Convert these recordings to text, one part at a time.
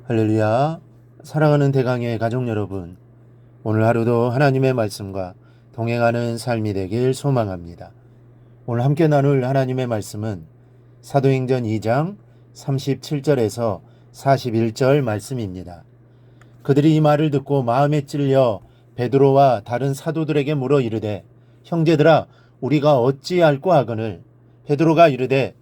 할렐루야. 사랑하는 대강의 가족 여러분, 오늘 하루도 하나님의 말씀과 동행하는 삶이 되길 소망합니다. 오늘 함께 나눌 하나님의 말씀은 사도행전 2장 37절에서 41절 말씀입니다. 그들이 이 말을 듣고 마음에 찔려 베드로와 다른 사도들에게 물어 이르되, 형제들아, 우리가 어찌할꼬 하거늘. 베드로가 이르되,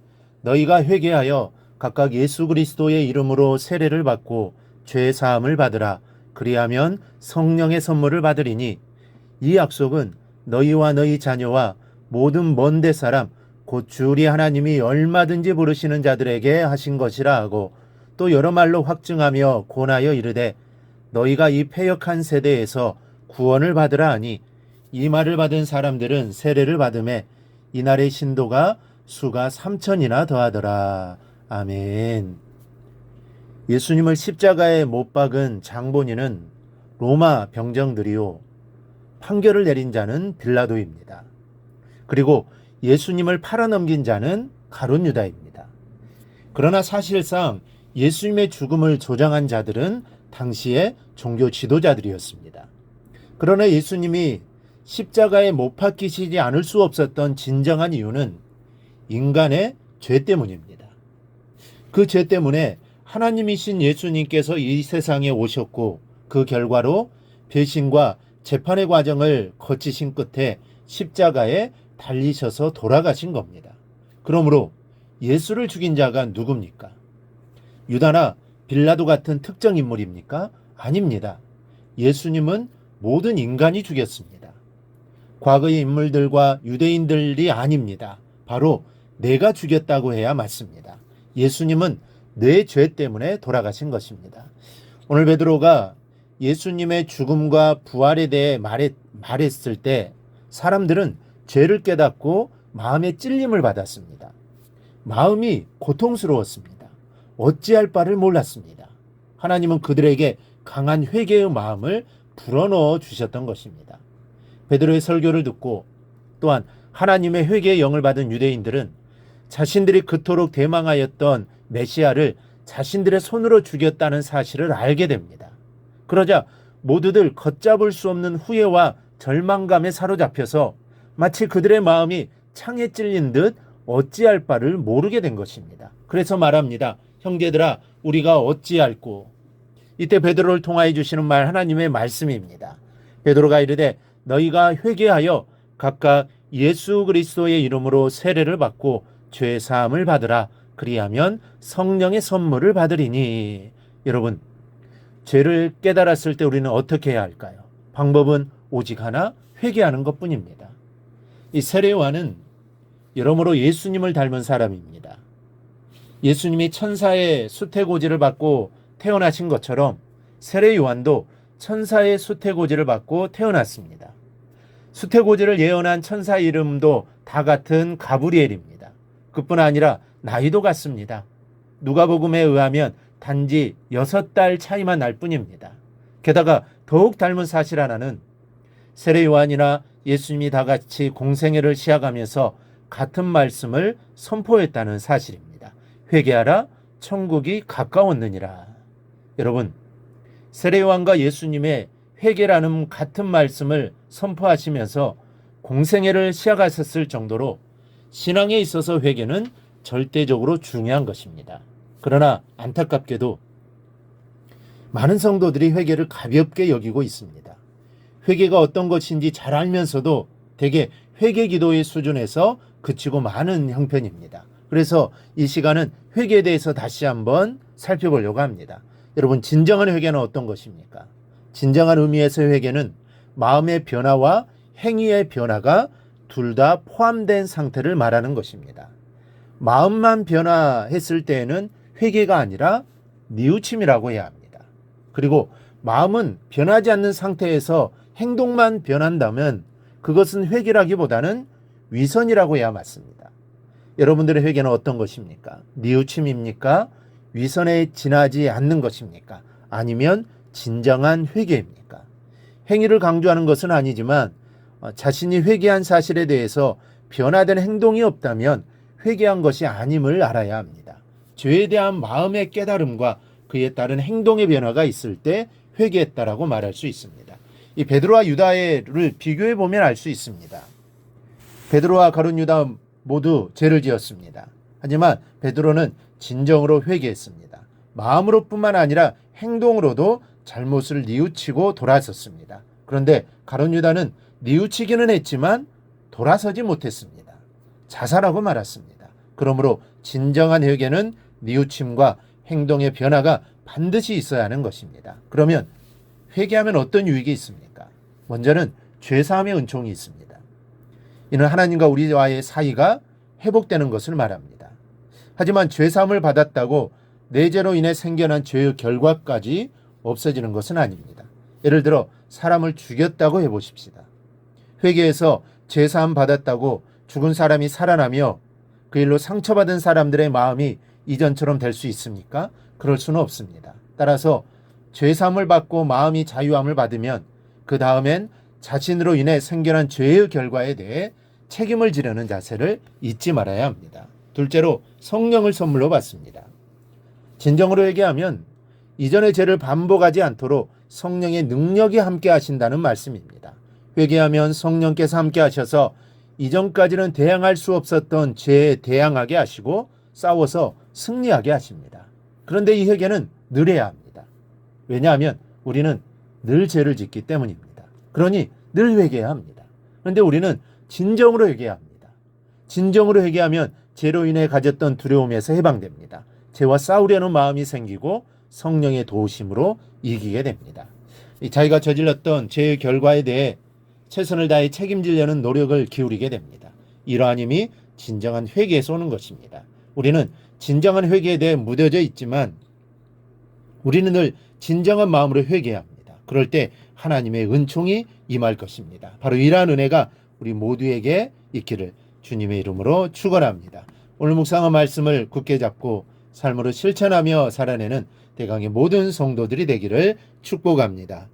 너희가 회개하여 각각 예수 그리스도의 이름으로 세례를 받고 죄 사함을 받으라. 그리하면 성령의 선물을 받으리니 이 약속은 너희와 너희 자녀와 모든 먼데 사람 곧 주 우리 하나님이 얼마든지 부르시는 자들에게 하신 것이라 하고, 또 여러 말로 확증하며 권하여 이르되, 너희가 이 패역한 세대에서 구원을 받으라 하니, 이 말을 받은 사람들은 세례를 받음에 이날의 신도가 수가 3,000이나 더하더라. 아멘. 예수님을 십자가에 못 박은 장본인은 로마 병정들이요, 판결을 내린 자는 빌라도입니다. 그리고 예수님을 팔아넘긴 자는 가룟 유다입니다. 그러나 사실상 예수님의 죽음을 조장한 자들은 당시의 종교 지도자들이었습니다. 그러나 예수님이 십자가에 못 박히시지 않을 수 없었던 진정한 이유는 인간의 죄 때문입니다. 그 죄 때문에 하나님이신 예수님께서 이 세상에 오셨고, 그 결과로 배신과 재판의 과정을 거치신 끝에 십자가에 달리셔서 돌아가신 겁니다. 그러므로 예수를 죽인 자가 누굽니까? 유다나 빌라도 같은 특정 인물입니까? 아닙니다. 예수님은 모든 인간이 죽였습니다. 과거의 인물들과 유대인들이 아닙니다. 바로 내가 죽였다고 해야 맞습니다. 예수님은 내 죄 때문에 돌아가신 것입니다. 오늘 베드로가 예수님의 죽음과 부활에 대해 말했을 때 사람들은 죄를 깨닫고 마음의 찔림을 받았습니다. 마음이 고통스러웠습니다. 어찌할 바를 몰랐습니다. 하나님은 그들에게 강한 회개의 마음을 불어넣어 주셨던 것입니다. 베드로의 설교를 듣고 또한 하나님의 회개의 영을 받은 유대인들은 자신들이 그토록 대망하였던 메시아를 자신들의 손으로 죽였다는 사실을 알게 됩니다. 그러자 모두들 걷잡을 수 없는 후회와 절망감에 사로잡혀서 마치 그들의 마음이 창에 찔린 듯 어찌할 바를 모르게 된 것입니다. 그래서 말합니다. 형제들아, 우리가 어찌할꼬. 이때 베드로를 통하여 주시는 말, 하나님의 말씀입니다. 베드로가 이르되, 너희가 회개하여 각각 예수 그리스도의 이름으로 세례를 받고 죄 사함을 받으라. 그리하면 성령의 선물을 받으리니. 여러분, 죄를 깨달았을 때 우리는 어떻게 해야 할까요? 방법은 오직 하나, 회개하는 것뿐입니다. 이 세례 요한은 여러모로 예수님을 닮은 사람입니다. 예수님이 천사의 수태고지를 받고 태어나신 것처럼 세례 요한도 천사의 수태고지를 받고 태어났습니다. 수태고지를 예언한 천사 이름도 다 같은 가브리엘입니다. 그뿐 아니라 나이도 같습니다. 누가복음에 의하면 단지 6달 차이만 날 뿐입니다. 게다가 더욱 닮은 사실 하나는 세례 요한이나 예수님이 다 같이 공생애를 시작하면서 같은 말씀을 선포했다는 사실입니다. 회개하라, 천국이 가까웠느니라. 여러분, 세례 요한과 예수님의 회개라는 같은 말씀을 선포하시면서 공생애를 시작하셨을 정도로 신앙에 있어서 회개는 절대적으로 중요한 것입니다. 그러나 안타깝게도 많은 성도들이 회개를 가볍게 여기고 있습니다. 회개가 어떤 것인지 잘 알면서도 대개 회개 기도의 수준에서 그치고 마는 형편입니다. 그래서 이 시간은 회개에 대해서 다시 한번 살펴보려고 합니다. 여러분, 진정한 회개는 어떤 것입니까? 진정한 의미에서 회개는 마음의 변화와 행위의 변화가 둘 다 포함된 상태를 말하는 것입니다. 마음만 변화했을 때에는 회개가 아니라 뉘우침이라고 해야 합니다. 그리고 마음은 변하지 않는 상태에서 행동만 변한다면 그것은 회개라기보다는 위선이라고 해야 맞습니다. 여러분들의 회개는 어떤 것입니까? 뉘우침입니까? 위선에 지나지 않는 것입니까? 아니면 진정한 회개입니까? 행위를 강조하는 것은 아니지만 자신이 회개한 사실에 대해서 변화된 행동이 없다면 회개한 것이 아님을 알아야 합니다. 죄에 대한 마음의 깨달음과 그에 따른 행동의 변화가 있을 때 회개했다라고 말할 수 있습니다. 이 베드로와 유다를 비교해 보면 알 수 있습니다. 베드로와 가룟 유다 모두 죄를 지었습니다. 하지만 베드로는 진정으로 회개했습니다. 마음으로뿐만 아니라 행동으로도 잘못을 뉘우치고 돌아섰습니다. 그런데 가룟 유다는 뉘우치기는 했지만 돌아서지 못했습니다. 자살하고 말았습니다. 그러므로 진정한 회개는 뉘우침과 행동의 변화가 반드시 있어야 하는 것입니다. 그러면 회개하면 어떤 유익이 있습니까? 먼저는 죄사함의 은총이 있습니다. 이는 하나님과 우리와의 사이가 회복되는 것을 말합니다. 하지만 죄사함을 받았다고 내 죄로 인해 생겨난 죄의 결과까지 없어지는 것은 아닙니다. 예를 들어 사람을 죽였다고 해보십시다. 회개해서 죄사함 받았다고 죽은 사람이 살아나며 그 일로 상처받은 사람들의 마음이 이전처럼 될 수 있습니까? 그럴 수는 없습니다. 따라서 죄사함을 받고 마음이 자유함을 받으면 그 다음엔 자신으로 인해 생겨난 죄의 결과에 대해 책임을 지려는 자세를 잊지 말아야 합니다. 둘째로 성령을 선물로 받습니다. 진정으로 회개하면 이전의 죄를 반복하지 않도록 성령의 능력이 함께 하신다는 말씀입니다. 회개하면 성령께서 함께 하셔서 이전까지는 대항할 수 없었던 죄에 대항하게 하시고 싸워서 승리하게 하십니다. 그런데 이 회개는 늘해야 합니다. 왜냐하면 우리는 늘 죄를 짓기 때문입니다. 그러니 늘 회개해야 합니다. 그런데 우리는 진정으로 회개해야 합니다. 진정으로 회개하면 죄로 인해 가졌던 두려움에서 해방됩니다. 죄와 싸우려는 마음이 생기고 성령의 도우심으로 이기게 됩니다. 자기가 저질렀던 죄의 결과에 대해 최선을 다해 책임지려는 노력을 기울이게 됩니다. 이러한 힘이 진정한 회개에서 오는 것입니다. 우리는 진정한 회개에 대해 무뎌져 있지만 우리는 늘 진정한 마음으로 회개해야 합니다. 그럴 때 하나님의 은총이 임할 것입니다. 바로 이러한 은혜가 우리 모두에게 있기를 주님의 이름으로 축원합니다. 오늘 묵상한 말씀을 굳게 잡고 삶으로 실천하며 살아내는 대강의 모든 성도들이 되기를 축복합니다.